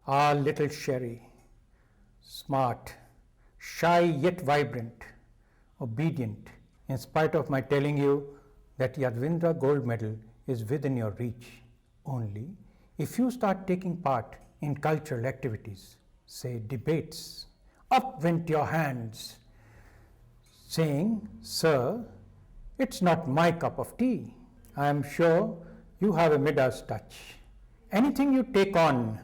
Our little Sherry, smart, shy yet vibrant, obedient, in spite of my telling you that Yadvindra Gold Medal is within your reach. Only if you start taking part in cultural activities, say debates, up went your hands, saying, Sir, it's not my cup of tea. I am sure you have a Midas touch. Anything you take on,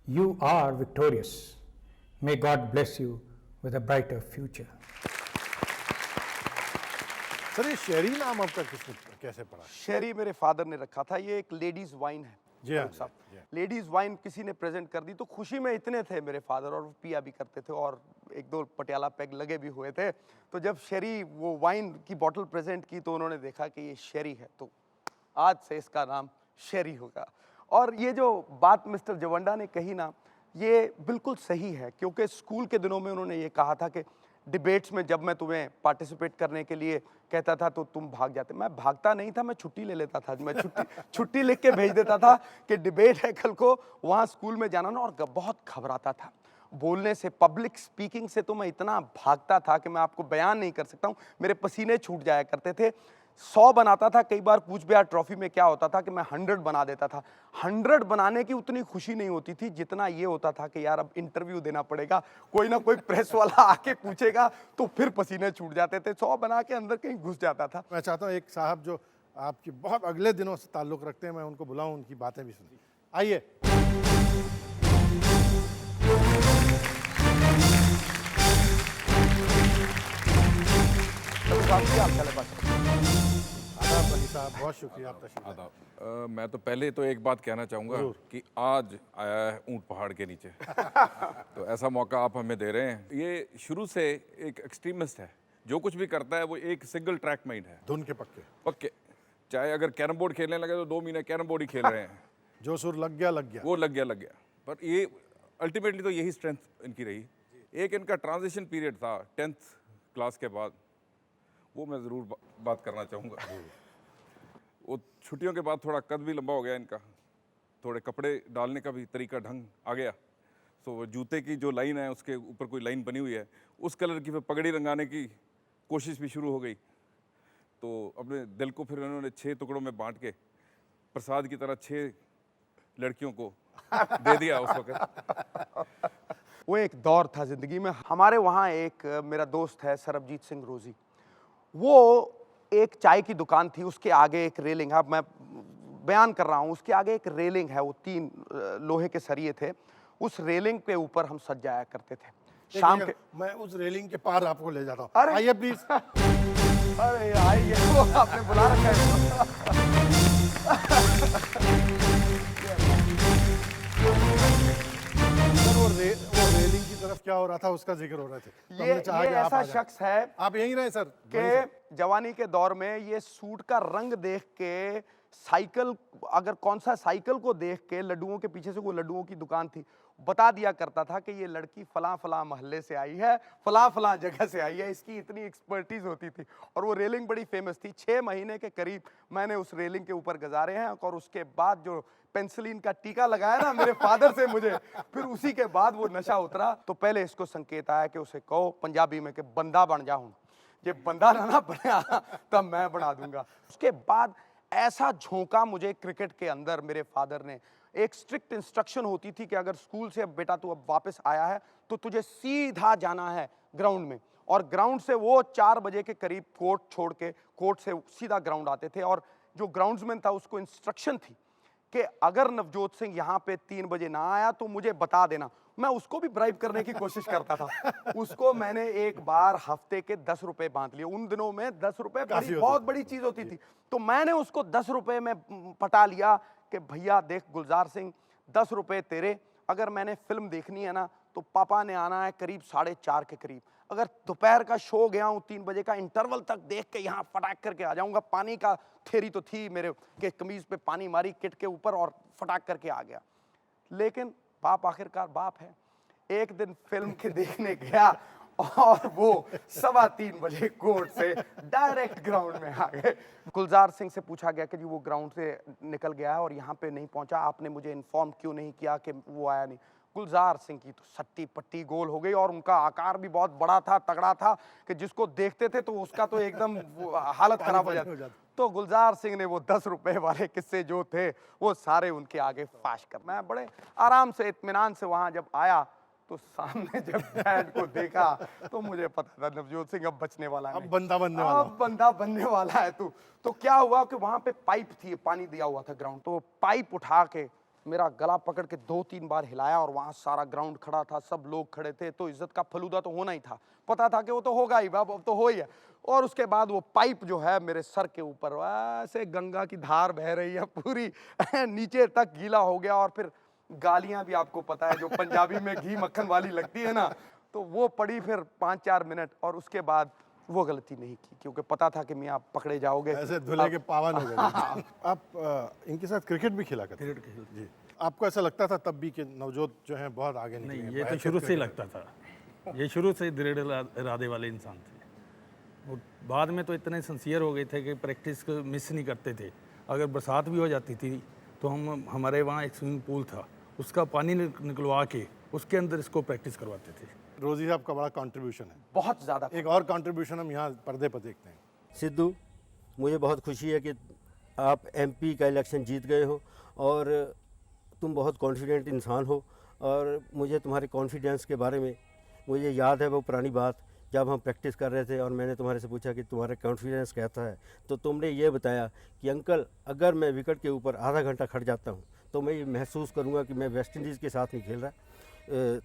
you are victorious. May God bless you with a brighter future. Sir ये शेरी नाम आपका किसने कैसे पड़ा? शेरी मेरे father ने रखा था। ये एक लेडीज वाइन है जी हाँ, साहब। जी हाँ। लेडीज वाइन किसी ने प्रेजेंट कर दी तो खुशी में इतने थे मेरे फादर, और वो पिया भी करते थे और एक दो पटियाला पैग लगे भी हुए थे। तो जब शेरी वो वाइन की बोतल प्रेजेंट की तो उन्होंने देखा कि ये शेरी है, तो आज से इसका नाम शेरी होगा। और ये जो बात मिस्टर जवंडा ने कही ना, ये बिल्कुल सही है, क्योंकि स्कूल के दिनों में उन्होंने ये कहा था कि डिबेट्स में जब मैं तुम्हें पार्टिसिपेट करने के लिए कहता था तो तुम भाग जाते। मैं भागता नहीं था, मैं छुट्टी ले लेता था। मैं छुट्टी लिख के भेज देता था कि डिबेट है कल को, वहाँ स्कूल में जाना ना। और बहुत घबराता था बोलने से, पब्लिक स्पीकिंग से तो मैं इतना भागता था कि मैं आपको बयान नहीं कर सकता हूँ। मेरे पसीने छूट जाया करते थे। 100 बनाता था, कई बार कूच बिहार ट्रॉफी में क्या होता था कि मैं 100 बना देता था। 100 बनाने की उतनी खुशी नहीं होती थी जितना ये होता था कि यार अब इंटरव्यू देना पड़ेगा, कोई ना कोई प्रेस वाला आके पूछेगा, तो फिर पसीने छूट जाते थे। 100 बना के अंदर कहीं घुस जाता था। मैं चाहता हूँ एक साहब जो आपकी बहुत अगले दिनों से ताल्लुक़ रखते हैं, मैं उनको बुलाऊं, उनकी बातें भी सुनी। आइए। आदाब अली साहब, बहुत शुक्रिया आप तशरीफ लाए। आदाब। मैं तो पहले तो एक बात कहना चाहूँगा कि आज आया है ऊंट पहाड़ के नीचे। तो ऐसा मौका आप हमें दे रहे हैं। ये शुरू से एक एक्सट्रीमिस्ट है, जो कुछ भी करता है वो एक सिंगल ट्रैक माइंड है। धुन के पक्के पक्के, चाहे अगर कैरम बोर्ड खेलने लगे तो 2 महीने कैरम बोर्ड ही खेल रहे हैं। जो सुर लग गया वो लग गया। पर ये अल्टीमेटली तो यही स्ट्रेंथ इनकी रही। एक इनका ट्रांजिशन पीरियड था 10th क्लास के बाद, वो मैं ज़रूर बात करना चाहूँगा। वो छुट्टियों के बाद थोड़ा कद भी लंबा हो गया इनका, थोड़े कपड़े डालने का भी तरीका ढंग आ गया। तो वो जूते की जो लाइन है उसके ऊपर कोई लाइन बनी हुई है, उस कलर की फिर पगड़ी रंगाने की कोशिश भी शुरू हो गई। तो अपने दिल को फिर उन्होंने 6 टुकड़ों में बांट के प्रसाद की तरह 6 लड़कियों को दे दिया उस वक्त। वो एक दौर था जिंदगी में। हमारे वहाँ एक मेरा दोस्त है सरबजीत सिंह रोजी, वो एक चाय की दुकान थी, उसके आगे एक रेलिंग है, मैं बयान कर रहा हूँ, उसके आगे एक रेलिंग है, वो 3 लोहे के सरिये थे, उस रेलिंग के ऊपर हम सज जाया करते थे शाम के। मैं उस रेलिंग के पार आपको ले जाता हूँ। अरे आइए प्लीज। अरे आइए, वो आपने बुला रखा है। वो रेलिंग की तरफ क्या हो रहा था उसका जिक्र हो रहा था। तो ये आप ऐसा शख्स है, आप यहीं रहे सर, कि जवानी के दौर में ये सूट का रंग देख के, साइकिल, अगर कौन सा साइकिल को देख के, लड्डुओं के पीछे से वो लड्डुओं की दुकान थी, बता दिया करता था कि ये लड़की फलां फलां मोहल्ले से आई है, फलां फलां जगह से आई है। इसकी इतनी एक्सपर्टीज होती थी और वो रेलिंग बड़ी फेमस थी। 6 महीने के करीब मैंने उस रेलिंग के ऊपर गुजारे हैं, और उसके बाद जो पेंसिलिन का टीका लगाया ना मेरे फादर से मुझे, फिर उसी के बाद वो नशा उतरा। तो पहले इसको संकेत आया कि उसे कहो पंजाबी में कि बंदा बन जा, हूँ ये बंदा ना बना तब मैं बना दूंगा। उसके बाद ऐसा झोंका मुझे क्रिकेट के अंदर मेरे फादर ने। एक स्ट्रिक्ट इंस्ट्रक्शन होती थी कि अगर स्कूल से अब बेटा तू अब वापस आया है तो तुझे सीधा जाना है ग्राउंड में, और ग्राउंड से वो 4 बजे के करीब कोर्ट छोड़ के, कोर्ट से सीधा ग्राउंड आते थे। और जो ग्राउंड्समैन था उसको इंस्ट्रक्शन थी कि अगर नवजोत सिंह यहाँ पे 3 बजे ना आया तो मुझे बता देना। मैं उसको भी ब्राइब करने की कोशिश करता था। उसको मैंने एक बार हफ्ते के 10 रुपए बांट लिए। उन दिनों में 10 रुपए बहुत बड़ी चीज होती थी। तो मैंने उसको 10 रुपए में पटा लिया कि भैया देख गुलजार सिंह, 10 रुपए तेरे, अगर मैंने फिल्म देखनी है ना तो पापा ने आना है करीब 4:30 के करीब। अगर दोपहर का शो गया हूँ 3 बजे का, इंटरवल तक देख के यहाँ फटाक करके आ जाऊंगा। पानी का थेरी तो थी मेरे के कमीज पे, पानी मारी किट के ऊपर और फटाक करके आ गया। लेकिन बाप आखिरकार बाप है। एक दिन फिल्म के देखने गया और वो 3:15 बजे कोर्ट से डायरेक्ट ग्राउंड में आ गए। गुलजार सिंह से पूछा गया कि जी वो ग्राउंड से निकल गया है और यहाँ पे नहीं पहुंचा, आपने मुझे इन्फॉर्म क्यों नहीं किया कि वो आया नहीं। गुलजार सिंह की तो सट्टी पट्टी गोल हो गई और उनका आकार भी बहुत बड़ा था, तगड़ा था कि जिसको देखते थे तो उसका तो एकदम हालत खराब हो जाती। तो गुलजार सिंह ने वो 10 रुपए वाले किस्से जो थे वो सारे उनके आगे फाश कर, मैं बड़े आराम से इत्मीनान से वहां जब आया तो सामने जब डैड को देखा तो मुझे पता था नवजोत सिंह अब बचने वाला अब नहीं, बंदा बनने वाला अब बंदा बनने वाला है तू। तो क्या हुआ कि वहां पे पाइप थी, पानी दिया हुआ था ग्राउंड, तो पाइप उठा के मेरा गला पकड़ के 2-3 बार हिलाया और वहां सारा ग्राउंड खड़ा था, सब लोग खड़े थे, तो इज्जत का फलूदा तो होना ही था, पता था कि वो तो होगा ही, अब तो हो ही है। और उसके बाद वो पाइप जो है मेरे सर के ऊपर ऐसे गंगा की धार बह रही है पूरी नीचे तक गीला हो गया। और फिर गालियां भी आपको पता है जो पंजाबी में घी मक्खन वाली लगती है ना, तो वो पड़ी फिर 5-4 मिनट। और उसके बाद वो गलती नहीं की क्योंकि पता था कि मियाँ पकड़े जाओगे। ऐसे धुले के पावन हो गए। आप इनके साथ क्रिकेट भी खेला करते? क्रिकेट खेल जी। आपको ऐसा लगता था तब भी कि नवजोत जो है बहुत आगे निकले हैं? नहीं, ये तो शुरू से ही लगता था, ये शुरू से दृढ़ इरादे वाले इंसान थे। वो बाद में तो इतने सिंसियर हो गए थे कि प्रैक्टिस को मिस नहीं करते थे। अगर बरसात भी हो जाती थी तो हमारे वहाँ एक स्विमिंग पूल था, उसका पानी निकलवा के उसके अंदर इसको प्रैक्टिस करवाते थे। रोजी साहब का बड़ा कंट्रीब्यूशन है, बहुत ज़्यादा। एक और कंट्रीब्यूशन हम यहाँ पर्दे पर देखते हैं। सिद्धू, मुझे बहुत खुशी है कि आप एमपी का इलेक्शन जीत गए हो और तुम बहुत कॉन्फिडेंट इंसान हो। और मुझे तुम्हारे कॉन्फिडेंस के बारे में मुझे याद है वो पुरानी बात, जब हम प्रैक्टिस कर रहे थे और मैंने तुम्हारे से पूछा कि तुम्हारा कॉन्फिडेंस कैसा है, तो तुमने ये बताया कि अंकल अगर मैं विकेट के ऊपर आधा घंटा खड़ जाता हूँ तो मैं ये महसूस करूँगा कि मैं वेस्ट इंडीज़ के साथ नहीं खेल रहा,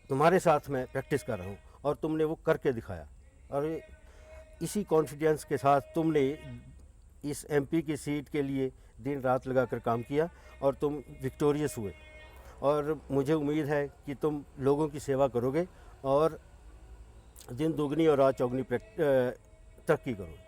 तुम्हारे साथ मैं प्रैक्टिस कर रहा हूँ। और तुमने वो करके दिखाया और इसी कॉन्फिडेंस के साथ तुमने इस एमपी की सीट के लिए दिन रात लगाकर काम किया और तुम विक्टोरियस हुए। और मुझे उम्मीद है कि तुम लोगों की सेवा करोगे और दिन दुगनी और रात चौगनी तरक्की करोगे।